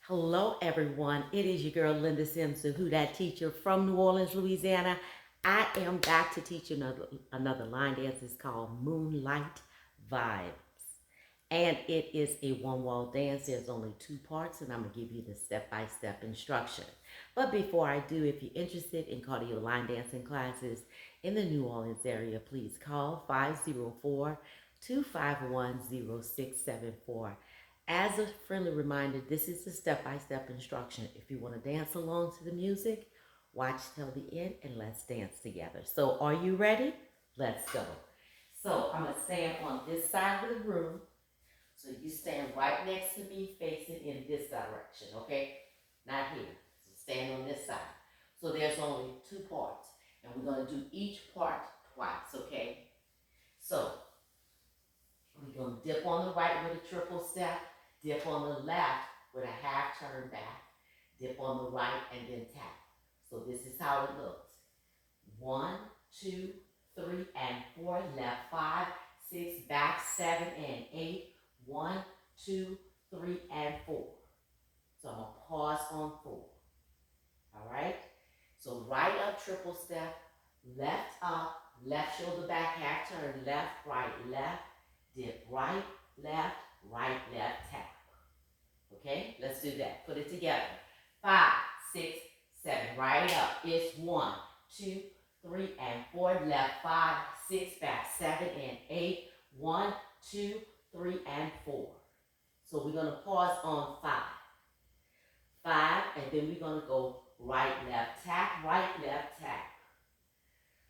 Hello, everyone. It is your girl, Linda Simpson, who that teacher from New Orleans, Louisiana. I am back to teach another line dance. It's called Moonlight Vibes. And it is a one-wall dance. There's only two parts, and I'm going to give you the step-by-step instruction. But before I do, if you're interested in cardio line dancing classes in the New Orleans area, please call 504-251-0674. As a friendly reminder, this is the step-by-step instruction. If you want to dance along to the music, watch till the end and let's dance together. So are you ready? Let's go. So I'm going to stand on this side of the room. So you stand right next to me facing in this direction, okay? Not here. So stand on this side. So there's only two parts. And we're going to do each part twice, okay? So we're going to dip on the right with a triple step. Dip on the left with a half turn back. Dip on the right and then tap. So this is how it looks. 1, 2, 3, and 4. Left 5, 6, back 7 and 8. 1, 2, 3, and 4. So I'm going to pause on 4. All right? So right up triple step. Left up. Left shoulder back half turn. Left, right, left. Dip right, left, tap. Okay, let's do that. Put it together. 5, 6, 7. Right up. It's 1, 2, 3, and 4. Left 5, 6, back 7 and 8. 1, 2, 3, and 4. So we're going to pause on 5. 5, and then we're going to go right, left, tap, right, left, tap.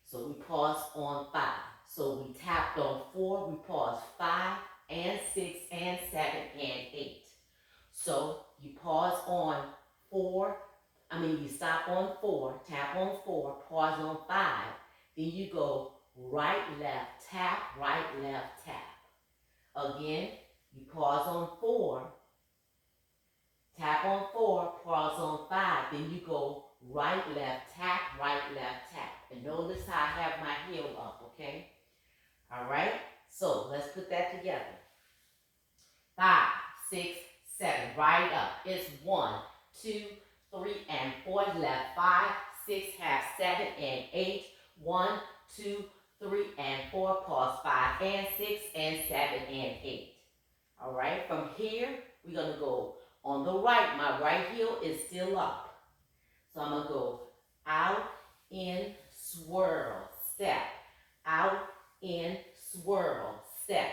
So we pause on 5. So we tapped on 4, we pause 5 and 6 and 7 and 8. So you pause on 4, you stop on 4, tap on 4, pause on 5. Then you go right, left, tap, right, left, tap. Again, you pause on 4, tap on 4, pause on 5. Then you go right, left, tap, right, left, tap. And notice how I have my heel up, okay? All right, so let's put that together. 5, 6, 7, right up. It's 1, 2, 3, and 4. Left 5, 6, half 7, and 8. 1, 2, 3, and 4. Pause 5 and 6 and 7 and 8. All right, from here, we're going to go on the right. My right heel is still up. So I'm going to go out, in, swirl, step. Out, in, swirl, step.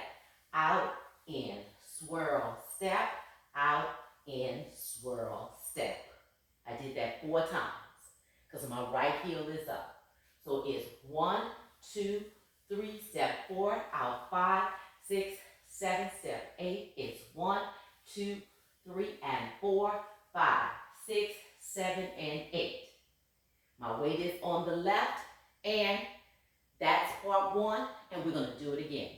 Out, in, swirl, step. Out, in, swirl, step. I did that 4 times because my right heel is up. So it's 1, 2, 3, step 4, out 5, 6, 7, step 8. It's 1, 2, 3, and 4, 5, 6, 7, and 8. My weight is on the left, and that's part 1, and we're going to do it again.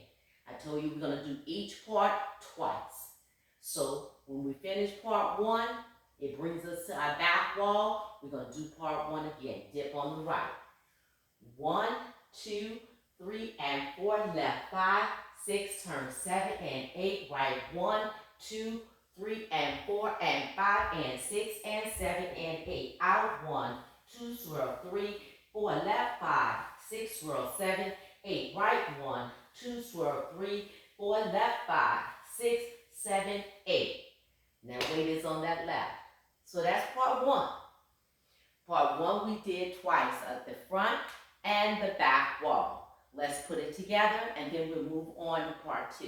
I told you we're going to do each part twice. So when we finish part 1, it brings us to our back wall. We're going to do part 1 again. Dip on the right. 1, 2, 3, and 4. Left 5, 6, turn 7 and 8. Right 1, 2, 3, and 4, and 5, and 6, and 7, and 8. Out 1, 2, swirl 3, 4, left 5, 6, swirl 7, 8. Right 1, 2, swirl 3, 4, left 5, 6, 7, 8. Now weight is on that left. So that's part 1. Part 1 we did twice at the front and the back wall. Let's put it together and then we'll move on to part 2.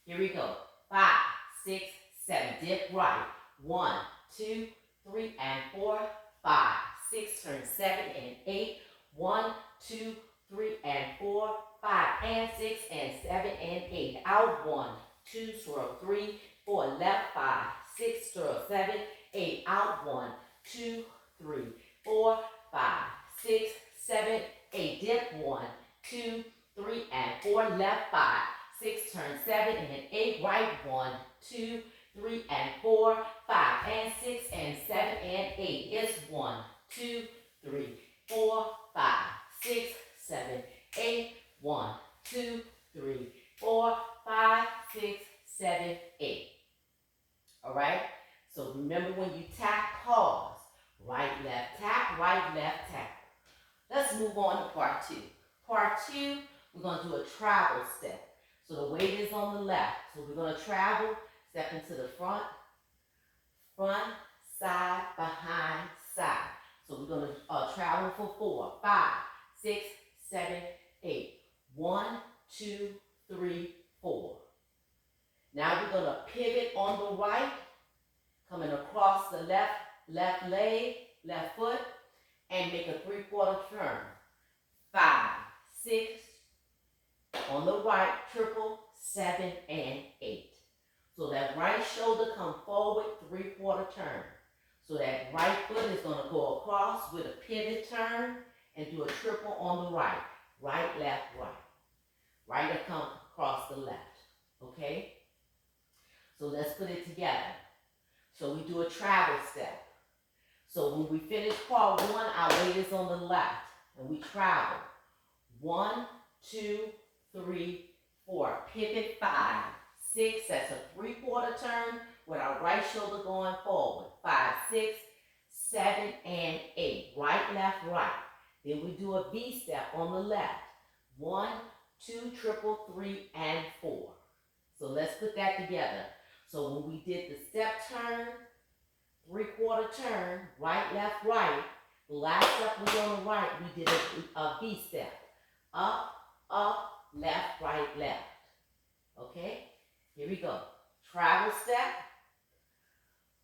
Here we go. 5, 6, 7. Dip right. 1, 2, 3, and 4, 5, 6, turn 7 and 8. 1, 2, 3, and 4, 5, and 6, and 7, and 8. Out 1, 2, swirl 3, 4, left 5, 6, swirl 7, 8. Out 1, 2, 3, 4, 5, 6, 7, 8. Dip 1, 2, 3, and 4. Left 5, 6, turn 7 and 8. Right 1, 2, 3, and 4, 5, and 6, and 7, and 8. It's 1, 2, 3, 4, 5, 6, 7, 8. 1, 2, 3, 4, 5, 6, 7, 8. All right? So remember when you tap, pause. Right, left, tap, right, left, tap. Let's move on to part two. Part two, we're going to do a travel step. So the weight is on the left. So we're going to travel, step into the front, side, behind, side. So we're going to travel for 4, 5, 6, 7, 8. 1, 2, 3, 4. Now we're going to pivot on the right, coming across the left leg, left foot, and make a 3/4 turn. 5, 6, on the right, triple, 7, and 8. So that right shoulder come forward, 3/4 turn. So that right foot is going to go across with a pivot turn and do a triple on the right. Right, left, right. Right to come across the left. Okay? So let's put it together. So we do a travel step. So when we finish part one, our weight is on the left. And we travel. 1, 2, 3, 4. Pivot 5, 6. That's a 3/4 turn with our right shoulder going forward. 5, 6, 7, and 8. Right, left, right. Then we do a V step on the left. 1, 2, triple, 3, and 4. So let's put that together. So when we did the step turn, 3/4 turn, right, left, right. The last step was on the right. We did a V step. Up, up, left, right, left. Okay? Here we go. Travel step.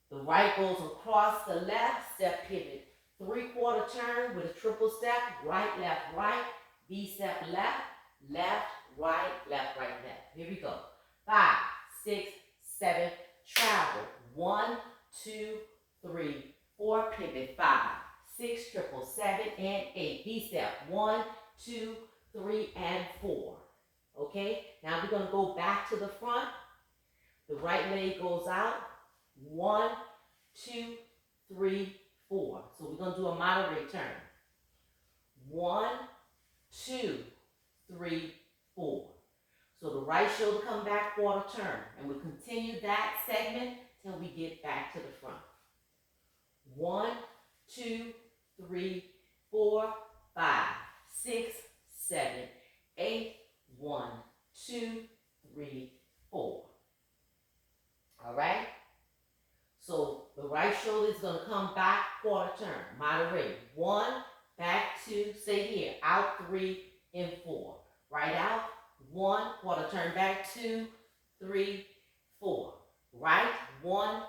The right goes across the left. Step pivot. 3/4 turn with a triple step. Right, left, right. V step left, left, right, left, right, left. Here we go. 5, 6, 7. Travel. 1, 2, 3, 4. Pivot. 5, 6, triple, 7, and 8. V step. 1, 2, 3, and 4. Okay? Now we're going to go back to the front. The right leg goes out. 1, 2, 3, 4. So we're going to do a moderate turn. 1, 2, 3, 4. So the right shoulder come back, 1/4 turn. And we continue that segment till we get back to the front. 1, 2, 3, 4, 5, 6, 7, 8. 1, 2, 3, 4. All right? So the right shoulder is going to come back, 1/4 turn. Moderate. 1, back 2, stay here. Out 3 and 4. Right out. 1, 1/4 turn back, 2, 3, 4. Right, 1,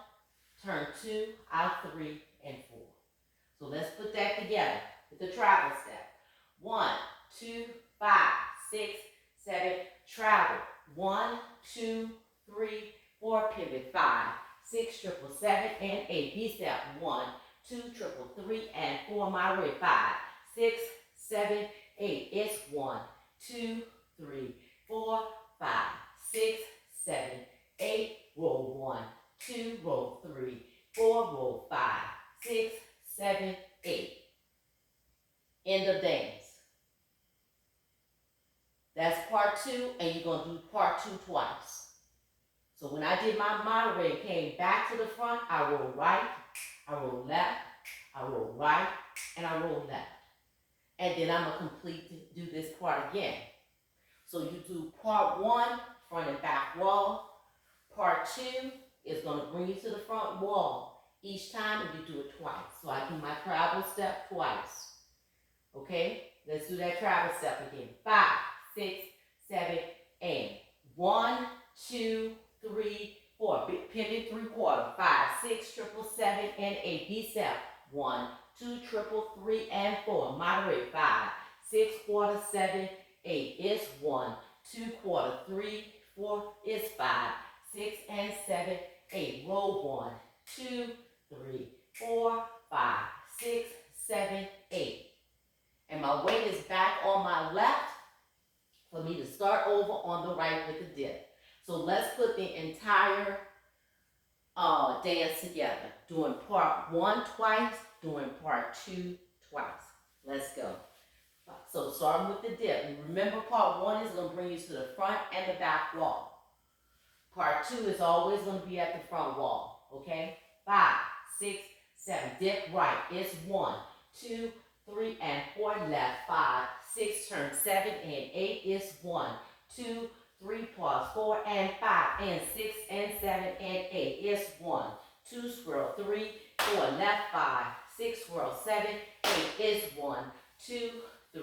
turn 2, out 3 and 4. So let's put that together with the travel step. 1, 2, 5, 6, 7, travel. 1, 2, 3, 4, pivot. 5, 6, triple, 7, and 8. V step. 1, 2, triple, 3, and 4. Moderate. 5, 6, 7, 8. It's 1, 2, 3, 4, 5, 6, 7, 8. Roll 1, 2, roll 3, 4, roll 5, 6, 7, 8. End of dance. That's part 2, and you're going to do part 2 twice. So when I did my moderate, came back to the front, I roll right, I roll left, I roll right, and I roll left. And then I'm going to do this part again. So you do part 1, front and back wall. Part 2 is going to bring you to the front wall each time, and you do it twice. So I do my travel step twice. Okay? Let's do that travel step again. 5, 6, 7, 8. 1, 2, 3, 4. Pivot 3/4. 5, 6, triple, 7, and 8. V step. 1, 2, triple, 3, and 4. Moderate. 5, 6, 1/4, 7, 8. It's 1, 2, 1/4, 3, 4. It's 5, 6, and 7, 8. Roll 1, 2, 3, 4, 5, 6, 7, 8. And my weight is back on my left for me to start over on the right with the dip. So let's put the entire dance together. Doing part 1 twice, doing part 2 twice. Let's go. So starting with the dip. And remember, part 1 is going to bring you to the front and the back wall. Part 2 is always going to be at the front wall. Okay? 5, 6, 7. Dip right. It's 1, 2, 3, and 4. Left. 5, 6. Turn 7 and 8. It's 1, 2, 3. Pause. 4 and 5 and 6 and 7 and 8. It's 1, 2. Swirl. 3, 4. Left. 5, 6. Swirl. 7, 8. It's 1, 2, 3,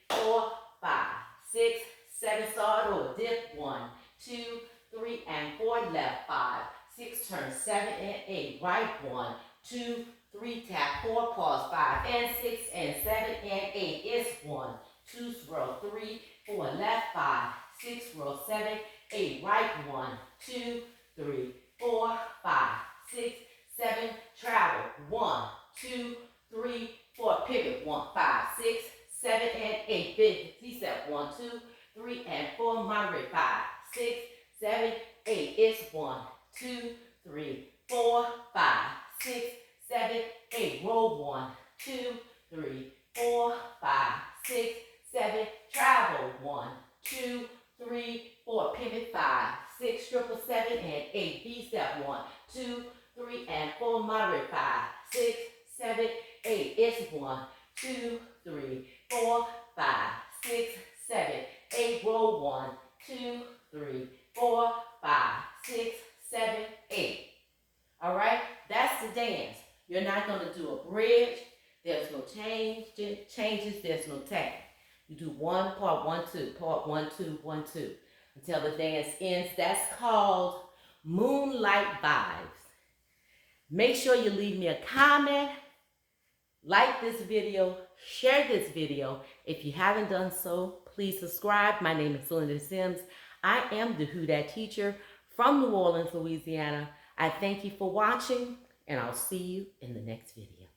4, 5, 6, 7. Start over. Dip 1, 2, 3, and 4. Left. 5, 6. Turn 7 and 8. Right. 1, 2, 3. Tap. 4. Pause. 5 and 6 and 7 and 8. It's 1, 2. Swirl. 3, 4. Left. 5, 6. Swirl. 7, 8. Right. 1, 2, 3, 4, 5, 6, 7. Travel. 1, 2, 3, 4. Pivot. 1, 5, 6, 7, and 8. Big T-step. 1, 2, 3, and 4. Moderate. 5, 6, 7, 8. It's 1, 2, 3, 4, 5, 6, 7, 8. Roll. 1, 2, 3, 4, 5, 6, 7. Travel. 1, 2, 3, 4. Pivot. 5, 6, triple 7, and 8. B-step. 1, 2, 3, and 4. Moderate. 5, 6, 7, 8. It's 1, 2, 3, 4, 5, 6, 7, 8. Roll. 1, 2, 3, 4, 5, 6, 7, 8. All right, that's the dance. You're not going to do a bridge. There's no changes. There's no tag. You do one part, 1, 2, part 1, 2, 1, 2 until the dance ends. That's called Moonlight Vibes. Make sure you leave me a comment, like this video, share this video. If you haven't done so, please subscribe. My name is Linda Sims. I am the Who Dat teacher from New Orleans, Louisiana. I thank you for watching, and I'll see you in the next video.